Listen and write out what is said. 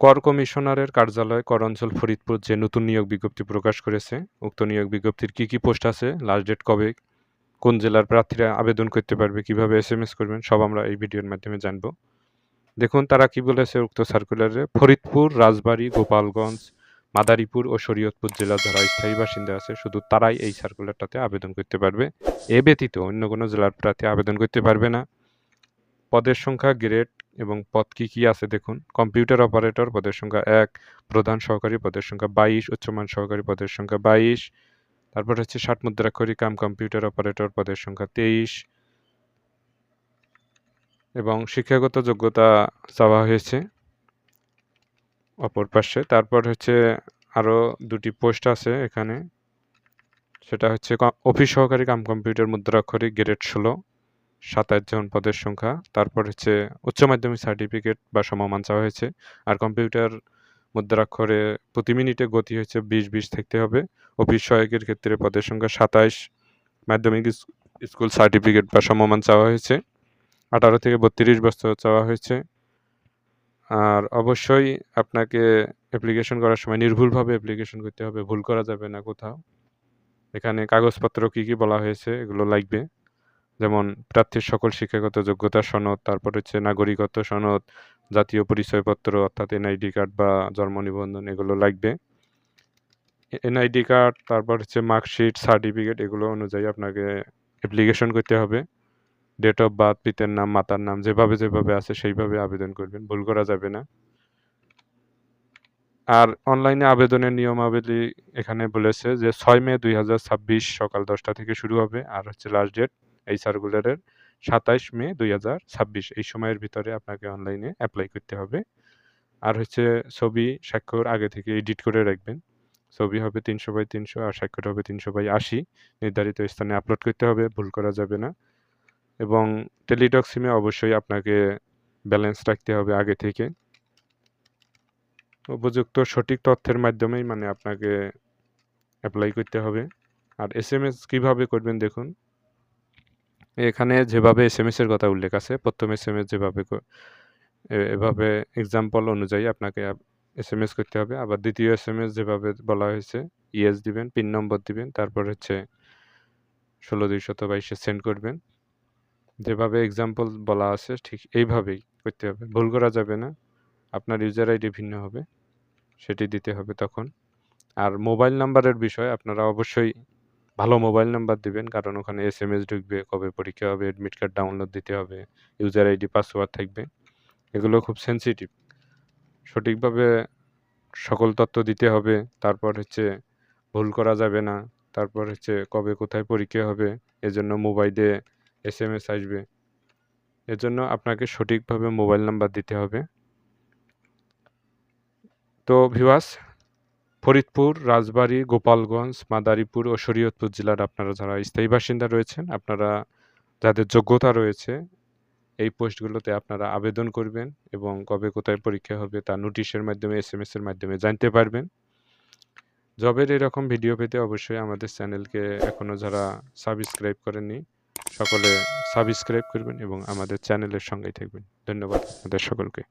কর কমিশনারের কার্যালয় কর অঞ্চল ফরিদপুর যে নতুন নিয়োগ বিজ্ঞপ্তি প্রকাশ করেছে, উক্ত নিয়োগ বিজ্ঞপ্তির কি পোস্ট আছে, লাস্ট ডেট কবে, কোন জেলার প্রার্থীরা আবেদন করতে পারবে, কিভাবে এসএমএস করবেন, সব আমরা এই ভিডিওর মাধ্যমে জানবো। দেখুন তারা কি বলেছে উক্ত সার্কুলারে। ফরিদপুর, রাজবাড়ী, গোপালগঞ্জ, মাদারীপুর ও শরীয়তপুর জেলার যারা স্থায়ী বাসিন্দা আছে শুধু তারাই এই সার্কুলারটাতে আবেদন করতে পারবে। এ ব্যতীত অন্য কোনো জেলার প্রার্থী আবেদন করতে পারবে না। পদের সংখ্যা, গ্রেড এবং পদ কি আছে দেখুন। কম্পিউটার অপারেটর পদের সংখ্যা 1, প্রধান সহকারী পদের সংখ্যা 22, উচ্চমান সহকারী পদের সংখ্যা 22, তারপর হচ্ছে 60 মুদ্রাক্ষরী কাম কম্পিউটার অপারেটর পদের সংখ্যা 23 এবং শিক্ষাগত যোগ্যতা চাওয়া হয়েছে অপর পাশে। তারপর হচ্ছে আরও 2টি পোস্ট আছে এখানে, সেটা হচ্ছে অফিস সহকারী কাম কম্পিউটার মুদ্রাক্ষরী গ্রেড 16, 27 জন পদের সংখ্যা। তারপর হচ্ছে উচ্চ মাধ্যমিক সার্টিফিকেট বা সমমান চাওয়া হয়েছে। আর কম্পিউটার মুদ্রাক্ষরে প্রতি মিনিটে গতি হচ্ছে 20-20 থাকতে হবে। অফিস সহায়কের ক্ষেত্রে পদের সংখ্যা 27, মাধ্যমিক স্কুল সার্টিফিকেট বা সমমান চাওয়া হয়েছে। 18 থেকে 32 বছর চাওয়া হয়েছে। আর অবশ্যই আপনাকে অ্যাপ্লিকেশন করার সময় নির্ভুলভাবে অ্যাপ্লিকেশন করতে হবে, ভুল করা যাবে না কোথাও। এখানে কাগজপত্র কি বলা হয়েছে এগুলো লাগবে, যেমন প্রার্থীর সকল শিক্ষাগত যোগ্যতা সনদ, তারপর হচ্ছে নাগরিকত্ব সনদ, জাতীয় পরিচয়পত্র অর্থাৎ এনআইডি কার্ড বা জন্ম নিবন্ধন এগুলো লাগবে। এনআইডি কার্ড, তারপর হচ্ছে মার্কশিট, সার্টিফিকেট এগুলো অনুযায়ী আপনাকে অ্যাপ্লিকেশন করতে হবে। ডেট অফ বার্থ, পিতার নাম, মাতার নাম যেভাবে আছে সেইভাবে আবেদন করবেন, ভুল করা যাবে না। আর অনলাইনে আবেদনের নিয়মাবলী এখানে বলেছে যে 6 মে 2026 সকাল 10টা থেকে শুরু হবে। আর হচ্ছে লাস্ট ডেট এই সার্কুলারের 27 মে 2026, এই সময়ের ভিতরে আপনাকে অনলাইনে অ্যাপ্লাই করতে হবে। আর হচ্ছে ছবি স্বাক্ষর আগে থেকে এডিট করে রাখবেন। ছবি হবে 300x300 আর স্বাক্ষর হবে 300x80, নির্ধারিত স্থানে আপলোড করতে হবে, ভুল করা যাবে না। এবং টেলিটক সিমে অবশ্যই আপনাকে ব্যালেন্স রাখতে হবে আগে থেকে। উপযুক্ত সঠিক তথ্যের মাধ্যমেই আপনাকে অ্যাপ্লাই করতে হবে। আর এসএমএস কিভাবে করবেন দেখুন, এখানে যেভাবে এসএমএস-এর কথা উল্লেখ আছে, প্রথম এসএমএস যেভাবে এভাবে এক্সাম্পল অনুযায়ী আপনাকে এসএমএস করতে হবে। আবার দ্বিতীয় এসএমএস যেভাবে বলা হয়েছে, ইয়েস দিবেন, পিন নম্বর দিবেন, তারপর হচ্ছে 16222-এ সেন্ড করবেন। যেভাবে এক্সাম্পল বলা আছে ঠিক এইভাবেই করতে হবে, ভুল করা যাবে না। আপনার ইউজার আইডি ভিন্ন হবে, সেটি দিতে হবে তখন। আর মোবাইল নাম্বারের বিষয় আপনারা অবশ্যই ভালো মোবাইল নাম্বার দিবেন, কারণ ওখানে এসএমএস ঢুকবে, কবে পরীক্ষা হবে, অ্যাডমিট কার্ড ডাউনলোড দিতে হবে, ইউজার আইডি পাসওয়ার্ড থাকবে, এগুলো খুব সেনসিটিভ। সঠিকভাবে সকল তথ্য দিতে হবে। তারপর হচ্ছে ভুল করা যাবে না। তারপর হচ্ছে কবে কোথায় পরীক্ষা হবে, এজন্য মোবাইলে এসএমএস আসবে, এজন্য আপনাকে সঠিকভাবে মোবাইল নাম্বার দিতে হবে। তো ভিউয়ার্স, ফরিদপুর, রাজবাড়ী, গোপালগঞ্জ, মাদারীপুর ও শরীয়তপুর জেলার আপনারা যারা স্থায়ী বাসিন্দা রয়েছেন, আপনারা যাদের যোগ্যতা রয়েছে এই পোস্টগুলোতে আপনারা আবেদন করবেন এবং কবে কোথায় পরীক্ষা হবে তা নোটিশের মাধ্যমে, এসএমএস-এর মাধ্যমে জানতে পারবেন। জবের এরকম ভিডিও পেতে অবশ্যই আমাদের চ্যানেলকে এখনও যারা সাবস্ক্রাইব করেননি সকলে সাবস্ক্রাইব করবেন এবং আমাদের চ্যানেলের সঙ্গেই থাকবেন। ধন্যবাদ আপনাদের সকলকে।